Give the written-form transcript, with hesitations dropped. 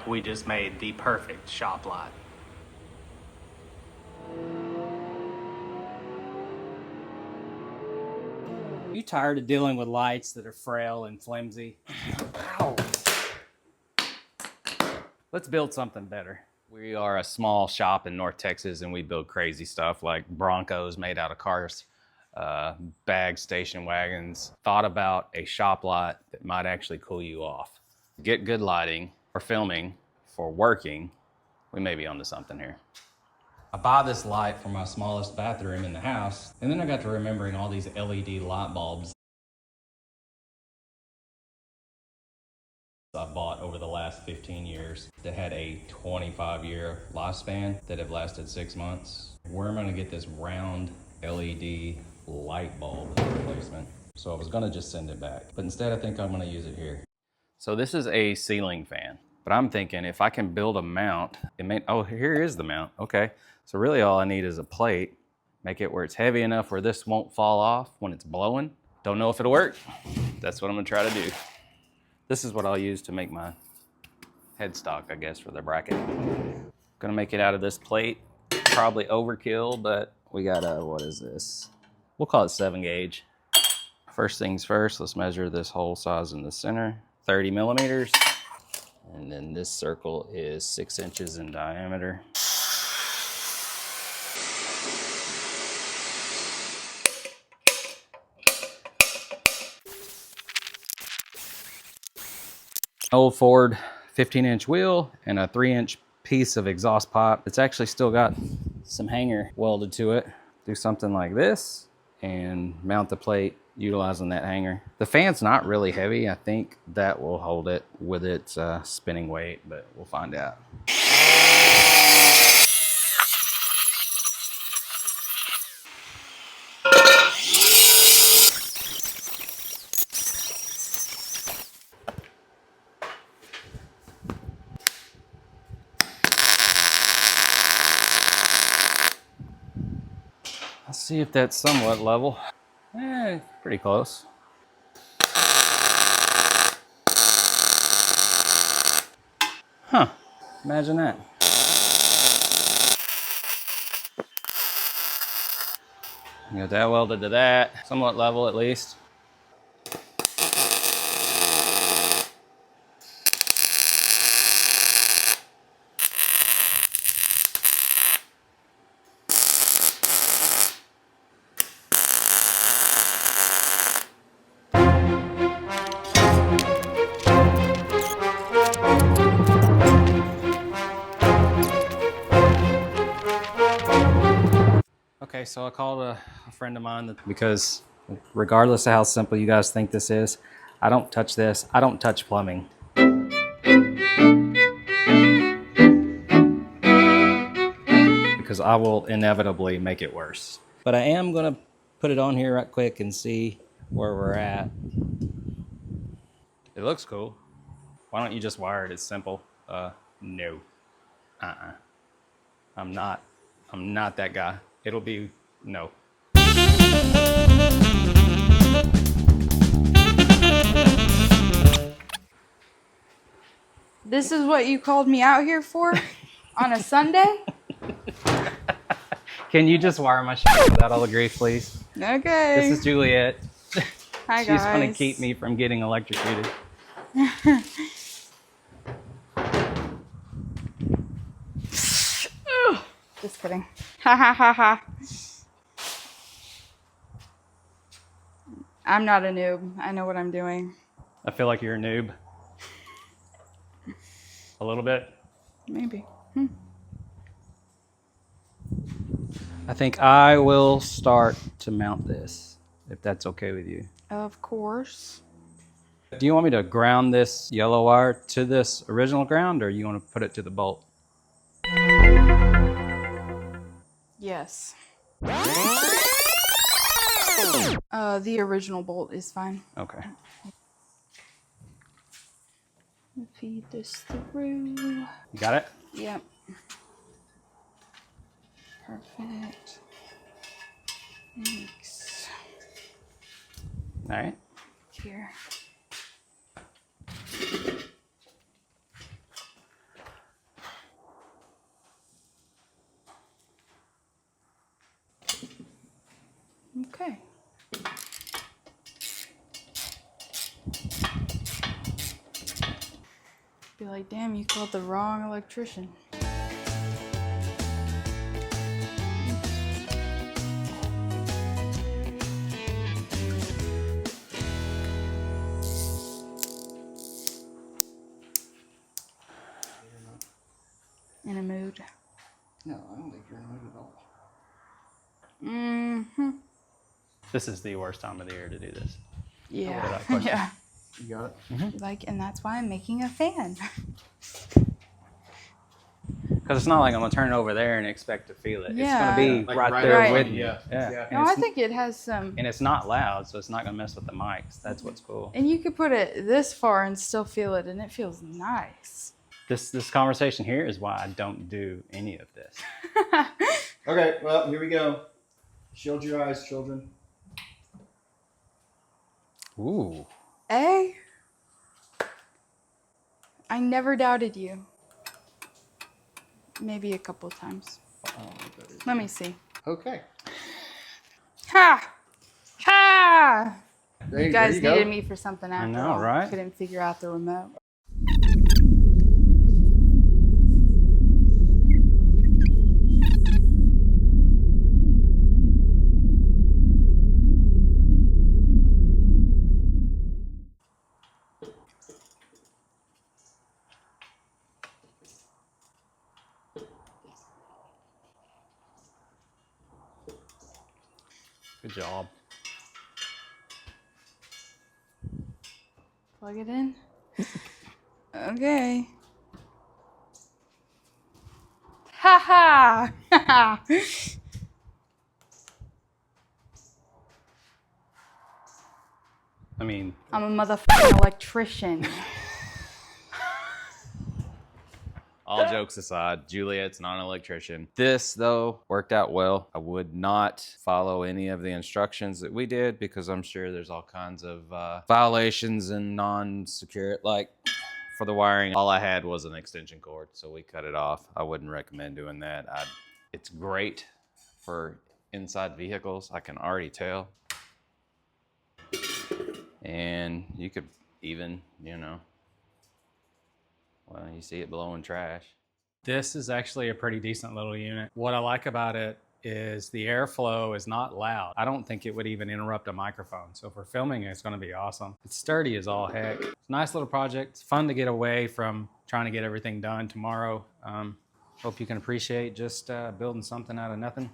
we just made the perfect shop lot. You tired of dealing with lights that are frail and flimsy? Ow. Let's build something better. We are a small shop in North Texas and we build crazy stuff like Broncos made out of cars, bag station wagons. Thought about a shop lot that might actually cool you off. Get good lighting for filming, for working, we may be onto something here. I bought this light for my smallest bathroom in the house, and then I got to remembering all these LED light bulbs I bought over the last 15 years that had a 25-year lifespan that have lasted 6 months. Where am I gonna get this round LED light bulb replacement? So I was gonna just send it back, but instead I think I'm gonna use it here. So this is a ceiling fan, but I'm thinking if I can build a mount, oh, here is the mount, okay. So really all I need is a plate, make it where it's heavy enough where this won't fall off when it's blowing. Don't know if it'll work. That's what I'm gonna try to do. This is what I'll use to make my headstock, I guess, for the bracket. Gonna make it out of this plate. Probably overkill, but we got a, what is this? We'll call it 7 gauge. First things first, let's measure this hole size in the center, 30 millimeters. And then this circle is 6 inches in diameter. Old Ford 15-inch wheel and a 3-inch piece of exhaust pipe. It's actually still got some hanger welded to it. Do something like this and mount the plate utilizing that hanger. The fan's not really heavy. I think that will hold it with its spinning weight, but we'll find out. Let's see if that's somewhat level. Pretty close. Huh, imagine that. Got that welded to that, somewhat level at least. Okay, so I called a friend of mine because regardless of how simple you guys think this is, I don't touch this. I don't touch plumbing. Because I will inevitably make it worse. But I am gonna put it on here right quick and see where we're at. It looks cool. Why don't you just wire it? It's simple. No. I'm not that guy. It'll be no. This is what you called me out here for on a Sunday? Can you just wire my shit without all the grief, please? Okay. This is Juliet. Hi, She's guys. gonna keep me from getting electrocuted. Just kidding. Ha ha ha ha. I'm not a noob. I know what I'm doing. I feel like you're a noob. A little bit. Maybe. I think I will start to mount this, if that's okay with you. Of course. Do you want me to ground this yellow wire to this original ground, or you want to put it to the bolt? Yes. The original bolt is fine. Okay. Feed this through. You got it? Yep. Perfect. Thanks. All right. Here. Okay. Be like, damn, you called the wrong electrician. In a mood. No, I don't think you're in a mood at all. Mm-hmm. This is the worst time of the year to do this. Yeah. Without question. Yeah. You got it? Like, and that's why I'm making a fan. Because it's not like I'm gonna turn it over there and expect to feel it. Yeah. It's gonna be Like right, right there there. with Right. me. Yeah. Yeah. Yeah. No, And, I it's, think it has some. and it's not loud, so it's not gonna mess with the mics. That's what's cool. And you could put it this far and still feel it, and it feels nice. This conversation here is why I don't do any of this. Okay, well, here we go. Shield your eyes, children. Ooh. Eh? I never doubted you. Maybe a couple times. I don't know what that is. Let me see. Okay. Ha! Ha! There, You guys there you needed go. me for something after know, all. right? Couldn't figure out the remote. Good job. Plug it in. Okay. Ha ha! I mean, I'm a motherfucking electrician. All jokes aside, Juliet's not an electrician. This, though, worked out well. I would not follow any of the instructions that we did because I'm sure there's all kinds of violations and non-secure, like for the wiring. All I had was an extension cord, so we cut it off. I wouldn't recommend doing that. It's great for inside vehicles, I can already tell. And you could even, well, you see it blowing trash. this is actually a pretty decent little unit. What I like about it is the airflow is not loud. I don't think it would even interrupt a microphone. So for filming, it's gonna be awesome. It's sturdy as all heck. It's a nice little project. It's fun to get away from trying to get everything done tomorrow. Hope you can appreciate just building something out of nothing.